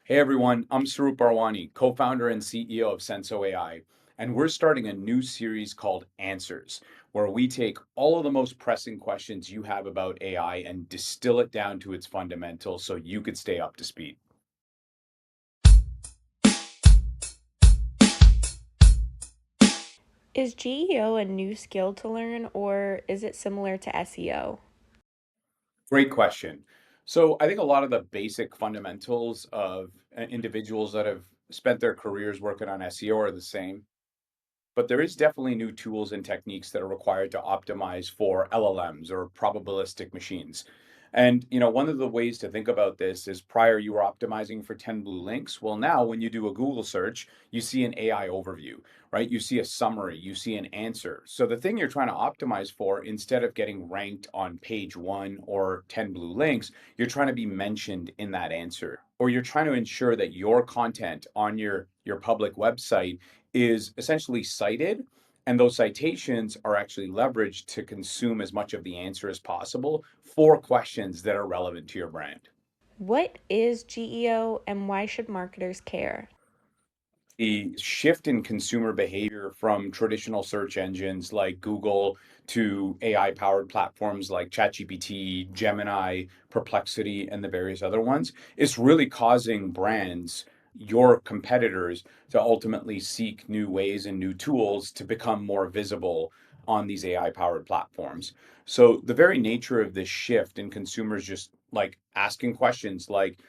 Hey everyone, I'm Saroop Bharwani, co-founder and CEO of Senso AI, and we're starting a new series called Answers, where we take all of the most pressing questions you have about AI and distill it down to its fundamentals so you could stay up to speed. Is GEO a new skill to learn, or is it similar to SEO? Great question. So I think a lot of the basic fundamentals of individuals that have spent their careers working on SEO are the same. But there is definitely new tools and techniques that are required to optimize for LLMs or probabilistic machines. And one of the ways to think about this is prior you were optimizing for 10 blue links. Well, now when you do a Google search, you see an AI overview, right? You see a summary, you see an answer. So the thing you're trying to optimize for, instead of getting ranked on page 1 or 10 blue links, you're trying to be mentioned in that answer. Or you're trying to ensure that your content on your public website is essentially cited, and those citations are actually leveraged to consume as much of the answer as possible for questions that are relevant to your brand. What is GEO and why should marketers care? The shift in consumer behavior from traditional search engines like Google to AI powered platforms like ChatGPT, Gemini, Perplexity, and the various other ones is really causing brands, your competitors, to ultimately seek new ways and new tools to become more visible on these AI powered platforms. So, the very nature of this shift in consumers just like asking questions like,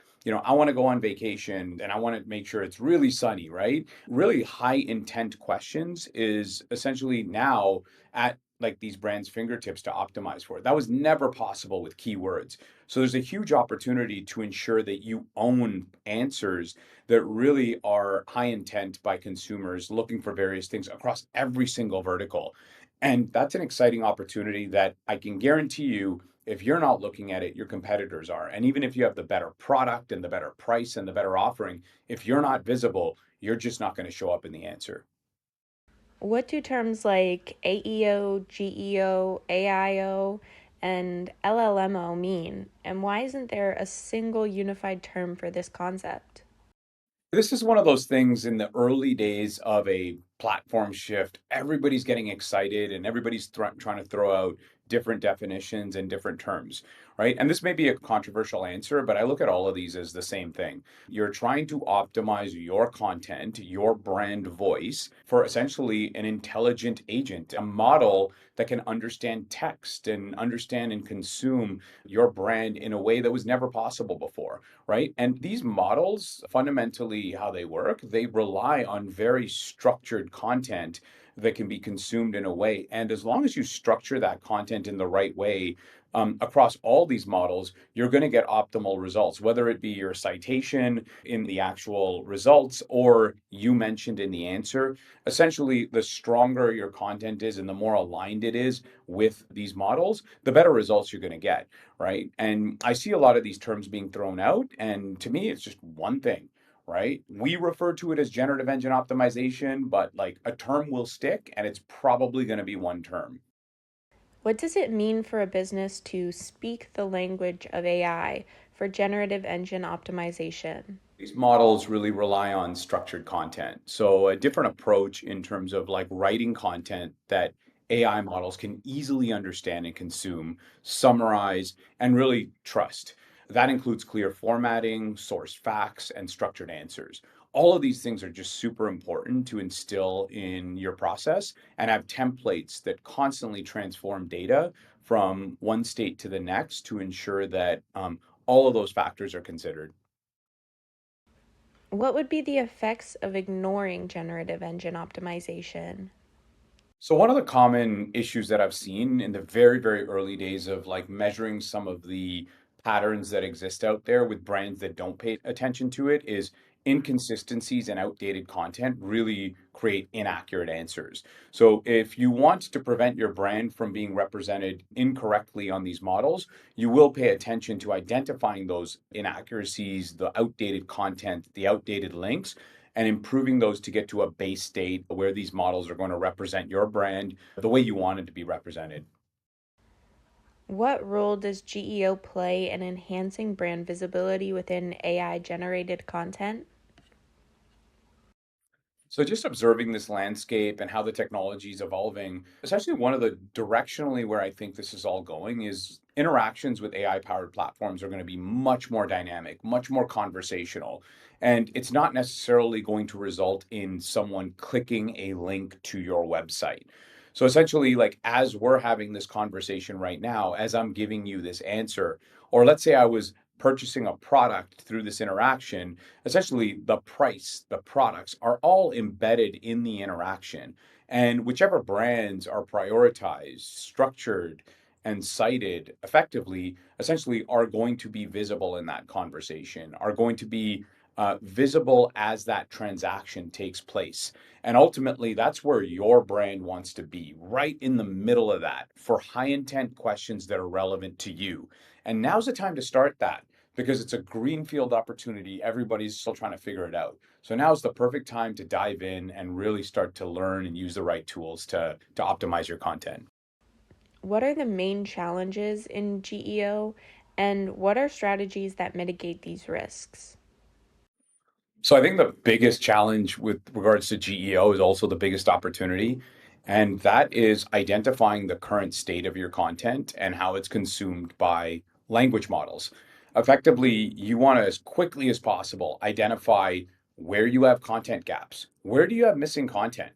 I want to go on vacation and I want to make sure it's really sunny, right? Really high intent questions is essentially now at like these brands' fingertips to optimize for it. That was never possible with keywords. So there's a huge opportunity to ensure that you own answers that really are high intent by consumers looking for various things across every single vertical. And that's an exciting opportunity that I can guarantee you, if you're not looking at it, your competitors are. And even if you have the better product and the better price and the better offering, if you're not visible, you're just not going to show up in the answer. What do terms like AEO, GEO, AIO, and LLMO mean, and why isn't there a single unified term for this concept? This is one of those things in the early days of a platform shift. Everybody's getting excited and everybody's trying to throw out different definitions and different terms, right? And this may be a controversial answer, but I look at all of these as the same thing. You're trying to optimize your content, your brand voice for essentially an intelligent agent, a model that can understand text and understand and consume your brand in a way that was never possible before, right? And these models, fundamentally, how they work, they rely on very structured content that can be consumed in a way. And as long as you structure that content in the right way, across all these models, you're going to get optimal results, whether it be your citation in the actual results or you mentioned in the answer. Essentially, the stronger your content is and the more aligned it is with these models, the better results you're going to get, right? And I see a lot of these terms being thrown out, and to me, it's just one thing, right? We refer to it as generative engine optimization, but like a term will stick, and it's probably going to be one term. What does it mean for a business to speak the language of AI for generative engine optimization? These models really rely on structured content. So, a different approach in terms of like writing content that AI models can easily understand and consume, summarize, and really trust. That includes clear formatting, source facts, and structured answers. All of these things are just super important to instill in your process and have templates that constantly transform data from one state to the next to ensure that all of those factors are considered. What would be the effects of ignoring generative engine optimization? So one of the common issues that I've seen in the very, very early days of like measuring some of the patterns that exist out there with brands that don't pay attention to it is inconsistencies and outdated content really create inaccurate answers. So if you want to prevent your brand from being represented incorrectly on these models, you will pay attention to identifying those inaccuracies, the outdated content, the outdated links, and improving those to get to a base state where these models are going to represent your brand the way you want it to be represented. What role does GEO play in enhancing brand visibility within AI generated content? So just observing this landscape and how the technology is evolving, essentially one of the directionally where I think this is all going is interactions with AI powered platforms are going to be much more dynamic, much more conversational. And it's not necessarily going to result in someone clicking a link to your website. So essentially, like as we're having this conversation right now, as I'm giving you this answer, or let's say I was purchasing a product through this interaction, essentially the price, the products are all embedded in the interaction. And whichever brands are prioritized, structured, and cited effectively, essentially are going to be visible in that conversation, are going to be visible as that transaction takes place. And ultimately, that's where your brand wants to be, right in the middle of that for high intent questions that are relevant to you. And now's the time to start that because it's a greenfield opportunity. Everybody's still trying to figure it out. So now is the perfect time to dive in and really start to learn and use the right tools to optimize your content. What are the main challenges in GEO, and what are strategies that mitigate these risks? So I think the biggest challenge with regards to GEO is also the biggest opportunity. And that is identifying the current state of your content and how it's consumed by language models. Effectively, you want to, as quickly as possible, identify where you have content gaps. Where do you have missing content?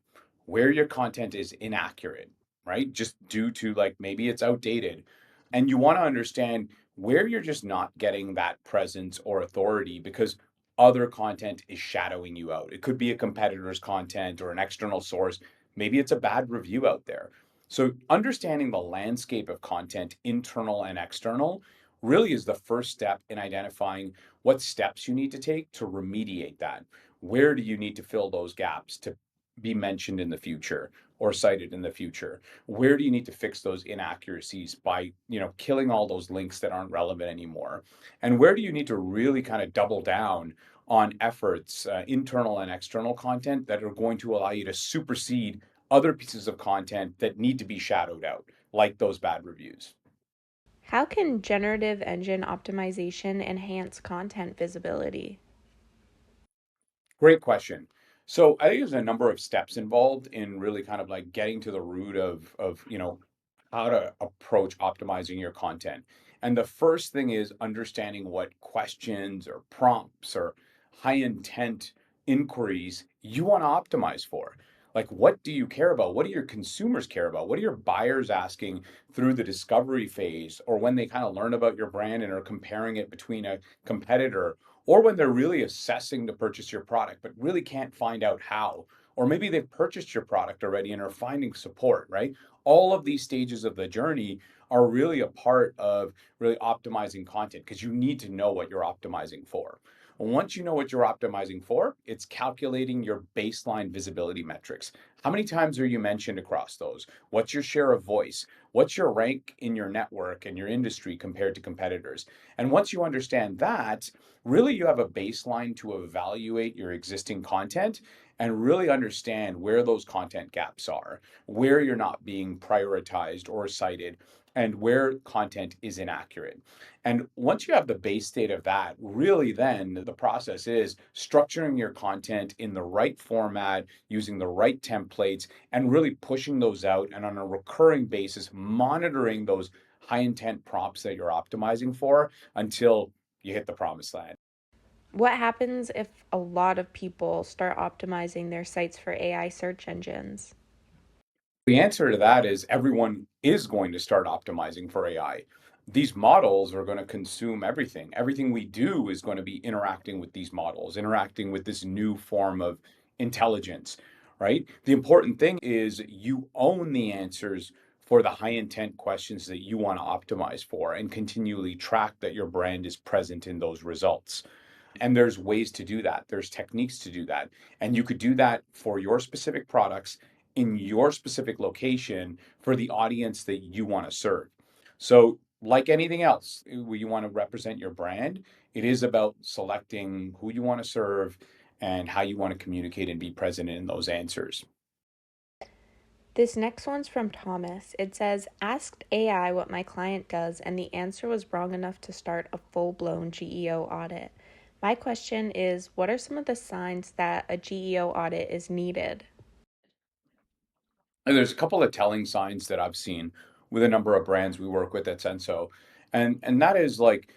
Where your content is inaccurate, right? Just due to like maybe it's outdated. And you want to understand where you're just not getting that presence or authority because other content is shadowing you out. It could be a competitor's content or an external source. Maybe it's a bad review out there. So, understanding the landscape of content, internal and external, really is the first step in identifying what steps you need to take to remediate that. Where do you need to fill those gaps to be mentioned in the future or cited in the future? Where do you need to fix those inaccuracies by, killing all those links that aren't relevant anymore? And where do you need to really kind of double down on efforts, internal and external content that are going to allow you to supersede other pieces of content that need to be shadowed out, like those bad reviews? How can generative engine optimization enhance content visibility? Great question. So I think there's a number of steps involved in really kind of like getting to the root of how to approach optimizing your content. And the first thing is understanding what questions or prompts or high intent inquiries you want to optimize for. Like, what do you care about? What do your consumers care about? What are your buyers asking through the discovery phase or when they kind of learn about your brand and are comparing it between a competitor, or when they're really assessing to purchase your product but really can't find out how, or maybe they've purchased your product already and are finding support, right? All of these stages of the journey are really a part of really optimizing content because you need to know what you're optimizing for. Once you know what you're optimizing for, it's calculating your baseline visibility metrics. How many times are you mentioned across those? What's your share of voice? What's your rank in your network and your industry compared to competitors? And once you understand that, really you have a baseline to evaluate your existing content and really understand where those content gaps are, where you're not being prioritized or cited, and where content is inaccurate. And once you have the base state of that, really then the process is structuring your content in the right format, using the right templates, and really pushing those out and on a recurring basis, monitoring those high intent prompts that you're optimizing for until you hit the promised land. What happens if a lot of people start optimizing their sites for AI search engines? The answer to that is everyone is going to start optimizing for AI. These models are going to consume everything. Everything we do is going to be interacting with these models, interacting with this new form of intelligence, right? The important thing is you own the answers for the high intent questions that you want to optimize for and continually track that your brand is present in those results. And there's ways to do that. There's techniques to do that. And you could do that for your specific products in your specific location for the audience that you want to serve. So, like anything else, where you want to represent your brand, it is about selecting who you want to serve and how you want to communicate and be present in those answers. This next one's from Thomas. It says, asked AI what my client does, and the answer was wrong enough to start a full blown GEO audit. My question is, what are some of the signs that a GEO audit is needed? And there's a couple of telling signs that I've seen with a number of brands we work with at Senso. And that is like,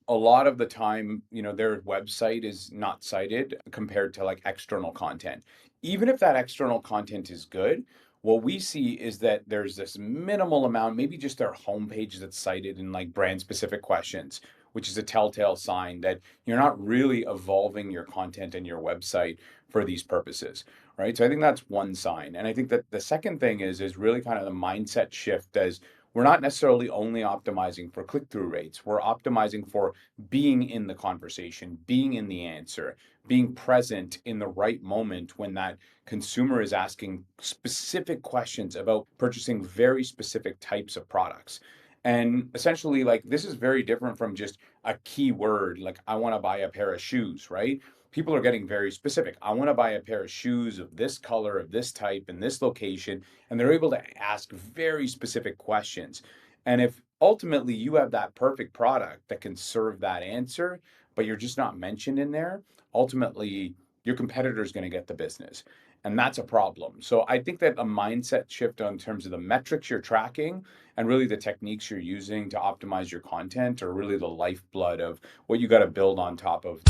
a lot of the time, their website is not cited compared to like external content. Even if that external content is good, what we see is that there's this minimal amount, maybe just their homepage that's cited in like brand specific questions, which is a telltale sign that you're not really evolving your content and your website for these purposes, right? So I think that's one sign. And I think that the second thing is really kind of the mindset shift as we're not necessarily only optimizing for click-through rates. We're optimizing for being in the conversation, being in the answer, being present in the right moment when that consumer is asking specific questions about purchasing very specific types of products. And essentially, like, this is very different from just a keyword, like, I want to buy a pair of shoes, right? People are getting very specific. I want to buy a pair of shoes of this color, of this type, in this location. And they're able to ask very specific questions. And if ultimately you have that perfect product that can serve that answer, but you're just not mentioned in there, ultimately your competitor is going to get the business. And that's a problem. So I think that a mindset shift on terms of the metrics you're tracking and really the techniques you're using to optimize your content are really the lifeblood of what you got to build on top of.